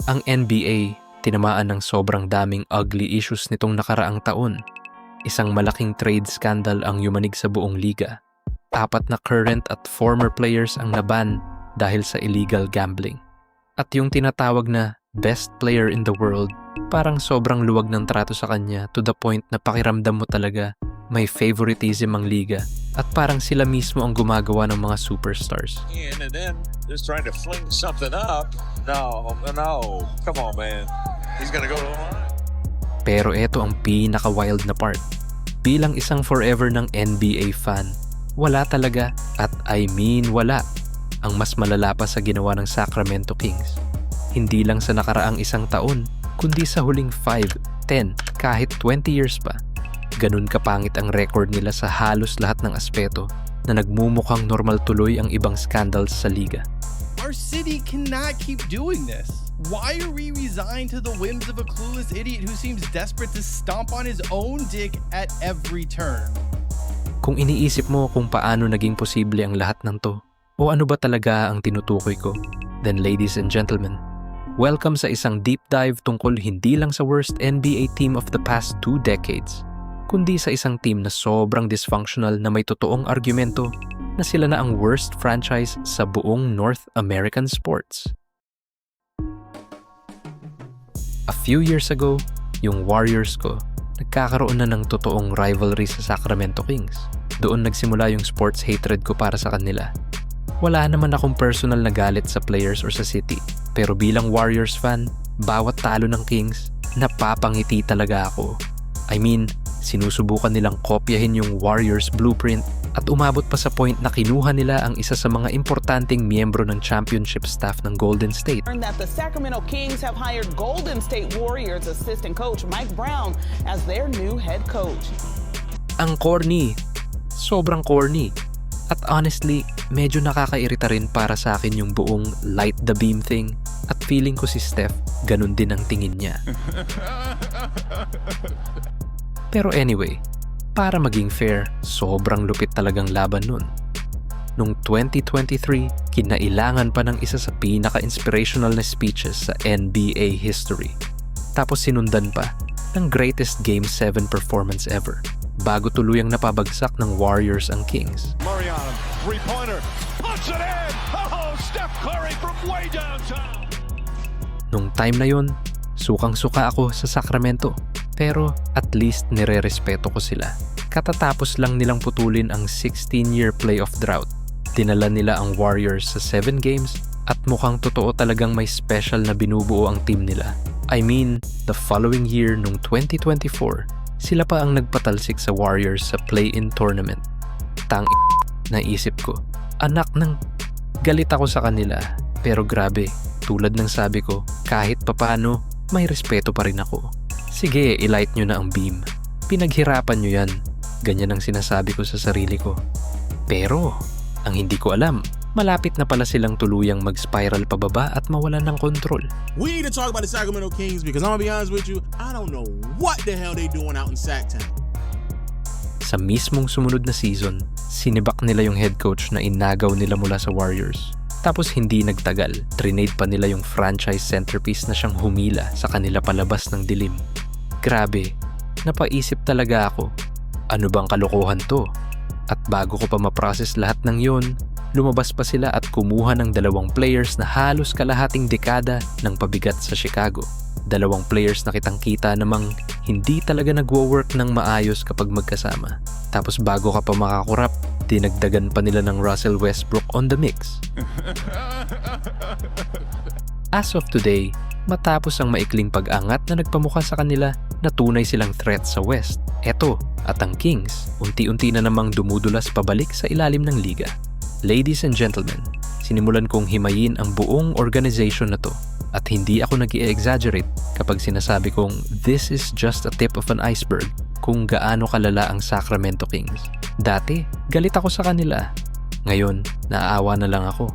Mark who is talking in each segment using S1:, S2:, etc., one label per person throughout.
S1: Ang NBA tinamaan ng sobrang daming ugly issues nitong nakaraang taon. Isang malaking trade scandal ang yumanig sa buong liga. 4 na current at former players ang naban dahil sa illegal gambling. At yung tinatawag na best player in the world, parang sobrang luwag ng trato sa kanya to the point na pakiramdam mo talaga may favoritism ang liga at parang sila mismo ang gumagawa ng mga superstars.
S2: And then just trying to fling something up. No, come on, man. He's gonna go to the line.
S1: Pero eto ang pinaka-wild na part. Bilang isang forever ng NBA fan, wala talaga, at I mean wala, ang mas malala pa sa ginawa ng Sacramento Kings. Hindi lang sa nakaraang isang taon, kundi sa huling 5, 10, kahit 20 years pa. Ganun kapangit ang record nila sa halos lahat ng aspeto na nagmumukhang normal tuloy ang ibang scandals sa liga.
S3: Our city cannot keep doing this. Why are we resigned to the whims of a clueless idiot who seems desperate to stomp on his own dick at every turn?
S1: Kung iniisip mo kung paano naging posible ang lahat ng to, o ano ba talaga ang tinutukoy ko, then ladies and gentlemen, welcome sa isang deep dive tungkol hindi lang sa worst NBA team of the past 2 decades, kundi sa isang team na sobrang dysfunctional na may totoong argumento na sila na ang worst franchise sa buong North American sports. A few years ago, yung Warriors ko, nagkakaroon na ng totoong rivalry sa Sacramento Kings. Doon nagsimula yung sports hatred ko para sa kanila. Wala naman akong personal na galit sa players or sa city. Pero bilang Warriors fan, bawat talo ng Kings, napapangiti talaga ako. I mean, sinusubukan nilang kopyahin yung Warriors blueprint at umabot pa sa point na kinuha nila ang isa sa mga importanteng miyembro ng championship staff ng Golden State.
S4: That the Sacramento Kings have hired Golden State Warriors assistant coach Mike Brown as their new head coach.
S1: Ang corny. Sobrang corny. At honestly, medyo nakakairita rin para sa akin yung buong light the beam thing. At feeling ko si Steph, ganun din ang tingin niya. Pero anyway, para maging fair, sobrang lupit talagang laban nun. Noong 2023, kinailangan pa ng isa sa pinaka-inspirational na speeches sa NBA history. Tapos sinundan pa ng greatest Game 7 performance ever, bago tuluyang napabagsak ng Warriors ang Kings.
S2: Mariano, three-pointer, puts it in! Oh, Steph Curry from way downtown!
S1: Nung time na yun, sukang-suka ako sa Sacramento. Pero at least nire-respeto ko sila. Katatapos lang nilang putulin ang 16-year playoff drought. Dinala nila ang Warriors sa 7 games at mukhang totoo talagang may special na binubuo ang team nila. I mean, the following year nung 2024, sila pa ang nagpatalsik sa Warriors sa play-in tournament. Naisip ko, anak ng galit ako sa kanila. Pero grabe, tulad ng sabi ko, kahit papano, may respeto pa rin ako. Sige, ilight nyo na ang beam. Pinaghirapan nyo yan. Ganyan ang sinasabi ko sa sarili ko. Pero, ang hindi ko alam, malapit na pala silang tuluyang mag-spiral pababa at mawalan ng kontrol.
S5: We need to talk about the Sacramento Kings because I'm gonna be honest with you, I don't know what the hell they doing out in Sacktown.
S1: Sa mismong sumunod na season, sinibak nila yung head coach na inagaw nila mula sa Warriors. Tapos hindi nagtagal, trinade pa nila yung franchise centerpiece na siyang humila sa kanila palabas ng dilim. Grabe, napaisip talaga ako, ano bang kalokohan to? At bago ko pa ma-process lahat ng yun, lumabas pa sila at kumuha ng 2 players na halos kalahating dekada ng pabigat sa Chicago. 2 players na kitang-kita namang hindi talaga nagwo-work ng maayos kapag magkasama. Tapos bago ka pa makakurap, dinagdagan pa nila ng Russell Westbrook on the mix. As of today, matapos ang maikling pag-angat na nagpamukha sa kanila na tunay silang threat sa West, eto at ang Kings, unti-unti na namang dumudulas pabalik sa ilalim ng liga. Ladies and gentlemen, sinimulan kong himayin ang buong organization na to at hindi ako nag-i-exaggerate kapag sinasabi kong this is just a tip of an iceberg kung gaano kalala ang Sacramento Kings. Dati, galit ako sa kanila. Ngayon, naaawa na lang ako.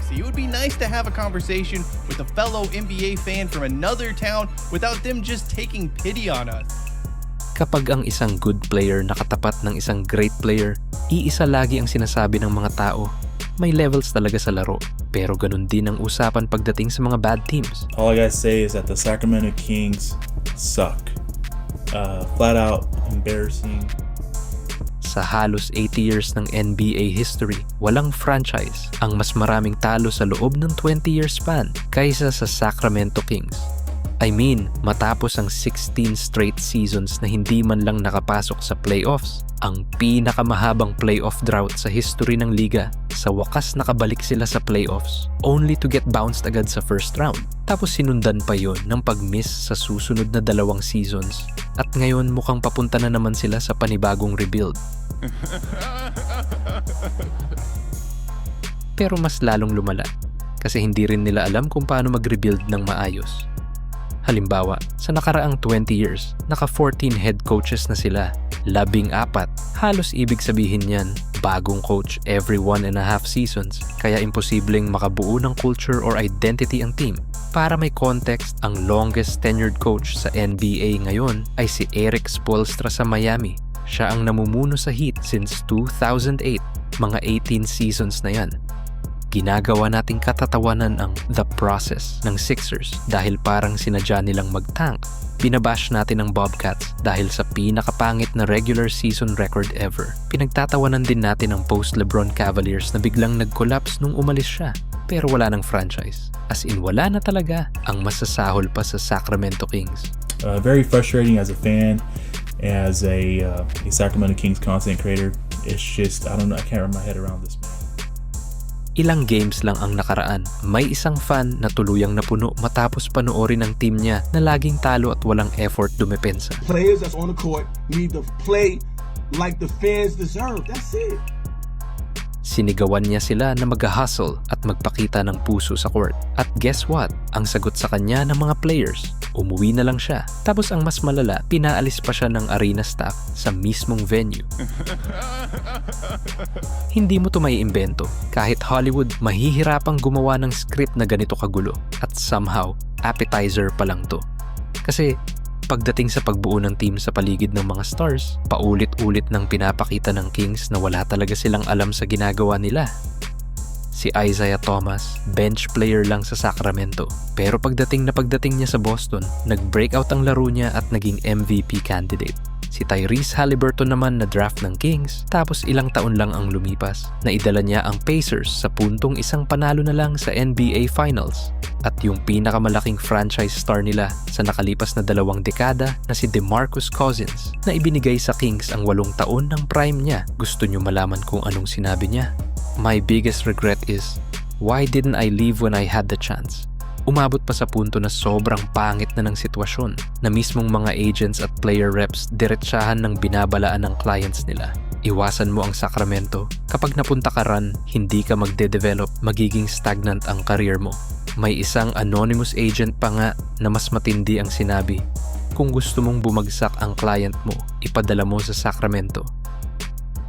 S3: It would be nice to have a conversation with a fellow NBA fan from another town without them just taking pity on us.
S1: Kapag ang isang good player nakatapat ng isang great player, iisa lagi ang sinasabi ng mga tao, May levels talaga sa laro, pero ganun din ang usapan pagdating sa mga bad teams.
S6: All I gotta say is that the Sacramento Kings suck. Flat out embarrassing.
S1: Sa halos 80 years ng NBA history, walang franchise ang mas maraming talo sa loob ng 20-year span kaysa sa Sacramento Kings. I mean, matapos ang 16 straight seasons na hindi man lang nakapasok sa playoffs, ang pinakamahabang playoff drought sa history ng liga, sa wakas nakabalik sila sa playoffs only to get bounced agad sa first round. Tapos sinundan pa yon ng pag-miss sa susunod na 2 seasons at ngayon mukhang papunta na naman sila sa panibagong rebuild. Pero mas lalong lumala kasi hindi rin nila alam kung paano mag-rebuild ng maayos. Halimbawa, sa nakaraang 20 years, naka 14 head coaches na sila, 14. Halos ibig sabihin niyan, bagong coach every 1.5 seasons, kaya imposibleng makabuo ng culture or identity ang team. Para may context, ang longest tenured coach sa NBA ngayon ay si Erik Spoelstra sa Miami. Siya ang namumuno sa Heat since 2008, mga 18 seasons na yan. Ginagawa nating katatawanan ang the process ng Sixers dahil parang sinadya nilang mag-tank. Binabash natin ang Bobcats dahil sa pinakapangit na regular season record ever. Pinagtatawanan din natin ang post-LeBron Cavaliers na biglang nag-collapse nung umalis siya. Pero wala ng franchise. As in wala na talaga ang masasahol pa sa Sacramento Kings.
S6: Very frustrating as a fan, as a Sacramento Kings content creator. It's just, I don't know, I can't wrap my head around this, man.
S1: Ilang games lang ang nakaraan, may isang fan na tuluyang napuno matapos panoorin ang team niya na laging talo at walang effort dumepensa.
S7: Players that's on the court need to play like the fans deserve. That's it.
S1: Sinigawan niya sila na mag-hustle at magpakita ng puso sa court. At guess what? Ang sagot sa kanya ng mga players, umuwi na lang siya. Tapos ang mas malala, pinaalis pa siya ng arena staff sa mismong venue. Hindi mo to maiimbento. Kahit Hollywood, mahihirapang gumawa ng script na ganito kagulo. At somehow, appetizer pa lang to. Kasi pagdating sa pagbuo ng team sa paligid ng mga stars, paulit-ulit nang pinapakita ng Kings na wala talaga silang alam sa ginagawa nila. Si Isaiah Thomas, bench player lang sa Sacramento. Pero pagdating niya sa Boston, nag-breakout ang laro niya at naging MVP candidate. Si Tyrese Haliburton naman na draft ng Kings, tapos ilang taon lang ang lumipas, na idala niya ang Pacers sa puntong isang panalo na lang sa NBA Finals. At yung pinakamalaking franchise star nila sa nakalipas na 2 dekada na si DeMarcus Cousins, na ibinigay sa Kings ang 8 taon ng prime niya. Gusto niyo malaman kung anong sinabi niya? My biggest regret is, why didn't I leave when I had the chance? Umabot pa sa punto na sobrang pangit na ng sitwasyon na mismong mga agents at player reps diretsahan ng binabalaan ng clients nila. Iwasan mo ang Sacramento. Kapag napunta ka ran, hindi ka magde-develop, magiging stagnant ang career mo. May isang anonymous agent pa nga na mas matindi ang sinabi, kung gusto mong bumagsak ang client mo, ipadala mo sa Sacramento.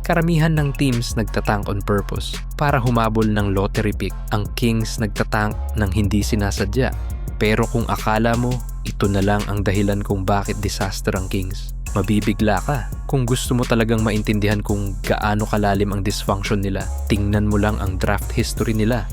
S1: Karamihan ng teams nagtatank on purpose para humabol ng lottery pick. Ang Kings nagtatank ng hindi sinasadya. Pero kung akala mo, ito na lang ang dahilan kung bakit disaster ang Kings, mabibigla ka. Kung gusto mo talagang maintindihan kung gaano kalalim ang dysfunction nila, tingnan mo lang ang draft history nila.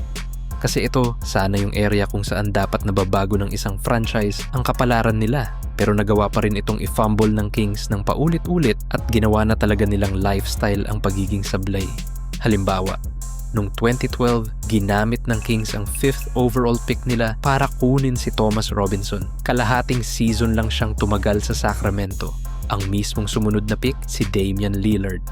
S1: Kasi ito, sana yung area kung saan dapat nababago ng isang franchise ang kapalaran nila. Pero nagawa pa rin itong i-fumble ng Kings ng paulit-ulit at ginawa na talaga nilang lifestyle ang pagiging sablay. Halimbawa, noong 2012, ginamit ng Kings ang 5th overall pick nila para kunin si Thomas Robinson. Kalahating season lang siyang tumagal sa Sacramento. Ang mismong sumunod na pick, si Damian Lillard.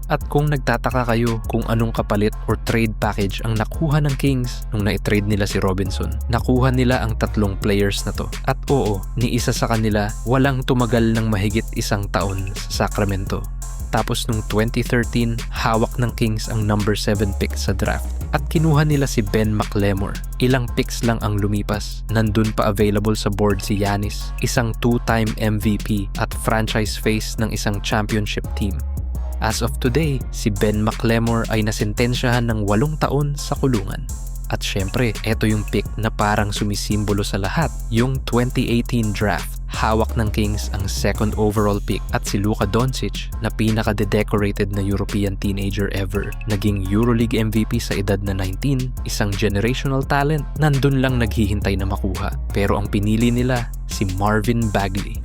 S1: At kung nagtataka kayo kung anong kapalit or trade package ang nakuha ng Kings nung na-trade nila si Robinson, nakuha nila ang 3 players na to. At oo, ni isa sa kanila walang tumagal ng mahigit 1 taon sa Sacramento. Tapos nung 2013, hawak ng Kings ang number 7 pick sa draft. At kinuha nila si Ben McLemore. Ilang picks lang ang lumipas. Nandun pa available sa board si Giannis, isang 2-time MVP at franchise face ng isang championship team. As of today, si Ben McLemore ay nasentensyahan ng 8 taon sa kulungan. At syempre, eto yung pick na parang sumisimbolo sa lahat, yung 2018 draft. hawak ng Kings ang second overall pick at si Luka Doncic na pinaka-decorated na European teenager ever. Naging EuroLeague MVP sa edad na 19, isang generational talent, nandun lang naghihintay na makuha. Pero ang pinili nila, si Marvin Bagley.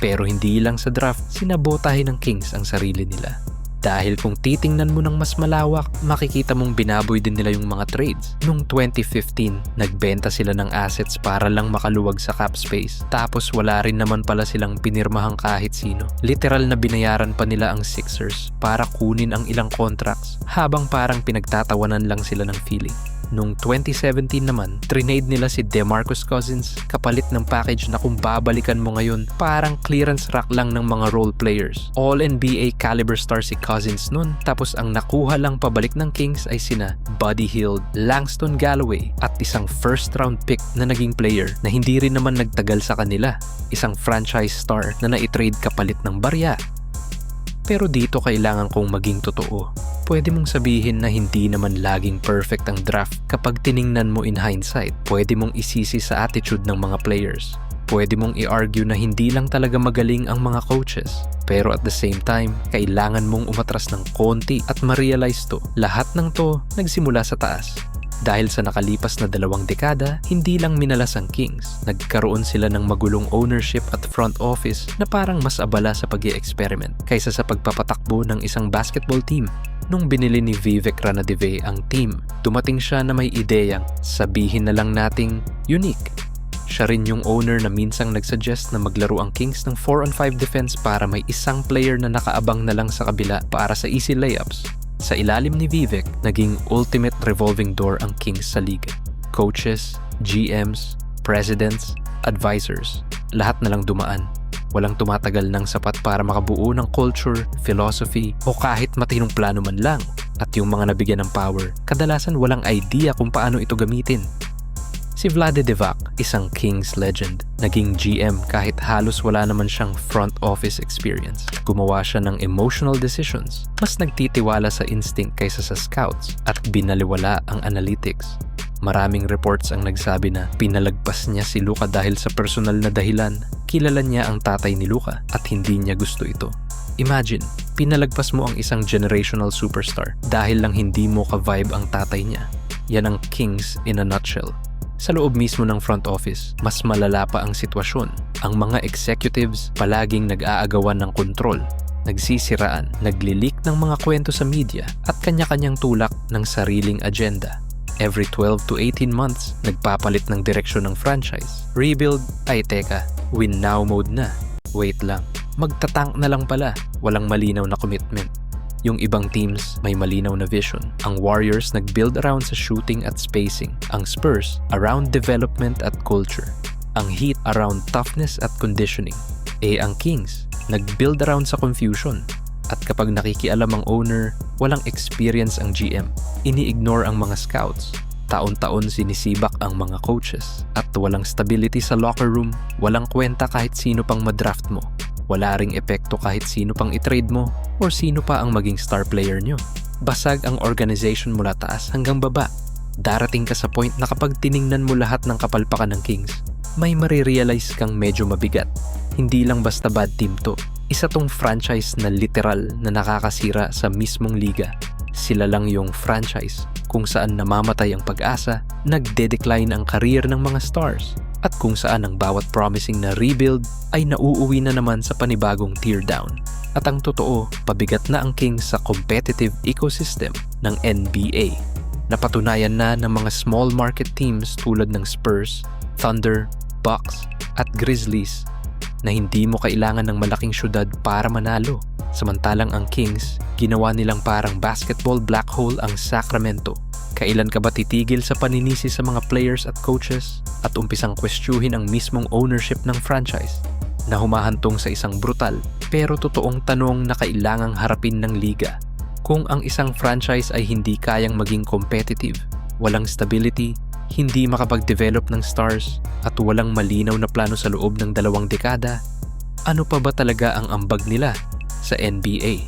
S1: Pero hindi lang sa draft, sinabotahe ng Kings ang sarili nila. Dahil kung titingnan mo ng mas malawak, makikita mong binaboy din nila yung mga trades. Noong 2015, nagbenta sila ng assets para lang makaluwag sa cap space. Tapos wala rin naman pala silang pinirmahang kahit sino. Literal na binayaran pa nila ang Sixers para kunin ang ilang contracts habang parang pinagtatawanan lang sila ng feeling. Noong 2017 naman, trinade nila si DeMarcus Cousins kapalit ng package na kung babalikan mo ngayon, parang clearance rack lang ng mga role players. All-NBA caliber star si Cousins nun, tapos ang nakuha lang pabalik ng Kings ay sina Buddy Hield, Langston Galloway at isang first round pick na naging player na hindi rin naman nagtagal sa kanila. Isang franchise star na naitrade kapalit ng barya. Pero dito kailangan kong maging totoo. Pwede mong sabihin na hindi naman laging perfect ang draft kapag tiningnan mo in hindsight. Pwede mong isisi sa attitude ng mga players. Pwede mong i-argue na hindi lang talaga magaling ang mga coaches. Pero at the same time, kailangan mong umatras ng konti at ma-realize to. Lahat ng to nagsimula sa taas. Dahil sa nakalipas na 2 dekada, hindi lang minalas ang Kings. Nagkaroon sila ng magulong ownership at front office na parang mas abala sa pag-i-experiment kaysa sa pagpapatakbo ng isang basketball team. Nung binili ni Vivek Ranadive ang team, dumating siya na may ideyang sabihin na lang nating unique. Siya rin yung owner na minsang nagsuggest na maglaro ang Kings ng 4-on-5 defense para may isang player na nakaabang na lang sa kabila para sa easy layups. Sa ilalim ni Vivek, naging ultimate revolving door ang Kings sa liga. Coaches, GMs, presidents, advisors, lahat na lang dumaan. Walang tumatagal ng sapat para makabuo ng culture, philosophy, o kahit matinong plano man lang. At yung mga nabigyan ng power, kadalasan walang idea kung paano ito gamitin. Si Vlade Divac, isang Kings legend, naging GM kahit halos wala naman siyang front office experience. Gumawa siya ng emotional decisions, mas nagtitiwala sa instinct kaysa sa scouts, at binaliwala ang analytics. Maraming reports ang nagsabi na pinalagpas niya si Luka dahil sa personal na dahilan. Kilala niya ang tatay ni Luka at hindi niya gusto ito. Imagine, pinalagpas mo ang isang generational superstar dahil lang hindi mo ka-vibe ang tatay niya. Yan ang Kings in a nutshell. Sa loob mismo ng front office, mas malala pa ang sitwasyon. Ang mga executives palaging nag-aagawan ng kontrol, nagsisiraan, nagli-leak ng mga kwento sa media at kanya-kanyang tulak ng sariling agenda. Every 12 to 18 months, nagpapalit ng direksyon ng franchise. Rebuild, ay teka, win now mode na. Wait lang, magtatank na lang pala, walang malinaw na commitment. Yung ibang teams may malinaw na vision. Ang Warriors nag-build around sa shooting at spacing. Ang Spurs around development at culture. Ang Heat around toughness at conditioning. Ang Kings nag-build around sa confusion. At kapag nakikialam ang owner, walang experience ang GM. Ini-ignore ang mga scouts. Taon-taon sinisibak ang mga coaches. At walang stability sa locker room, walang kwenta kahit sino pang madraft mo. Wala ring epekto kahit sino pang i-trade mo or sino pa ang maging star player nyo. Basag ang organization mula taas hanggang baba. Darating ka sa point na kapag tiningnan mo lahat ng kapalpakan ng Kings, may marirealize kang medyo mabigat. Hindi lang basta bad team to. Isa tong franchise na literal na nakakasira sa mismong liga. Sila lang yung franchise kung saan namamatay ang pag-asa, nagde-decline ang career ng mga stars, at kung saan ang bawat promising na rebuild ay nauuwi na naman sa panibagong tear down. At ang totoo, pabigat na ang Kings sa competitive ecosystem ng NBA. Napatunayan na ng mga small market teams tulad ng Spurs, Thunder, Bucks, at Grizzlies na hindi mo kailangan ng malaking syudad para manalo. Samantalang ang Kings, ginawa nilang parang basketball black hole ang Sacramento. Kailan ka ba titigil sa paninisi sa mga players at coaches at umpisang questionin ang mismong ownership ng franchise na humahantong sa isang brutal pero totoong tanong na kailangang harapin ng liga? Kung ang isang franchise ay hindi kayang maging competitive, walang stability, hindi makapag-develop ng stars at walang malinaw na plano sa loob ng 2 dekada, ano pa ba talaga ang ambag nila sa NBA?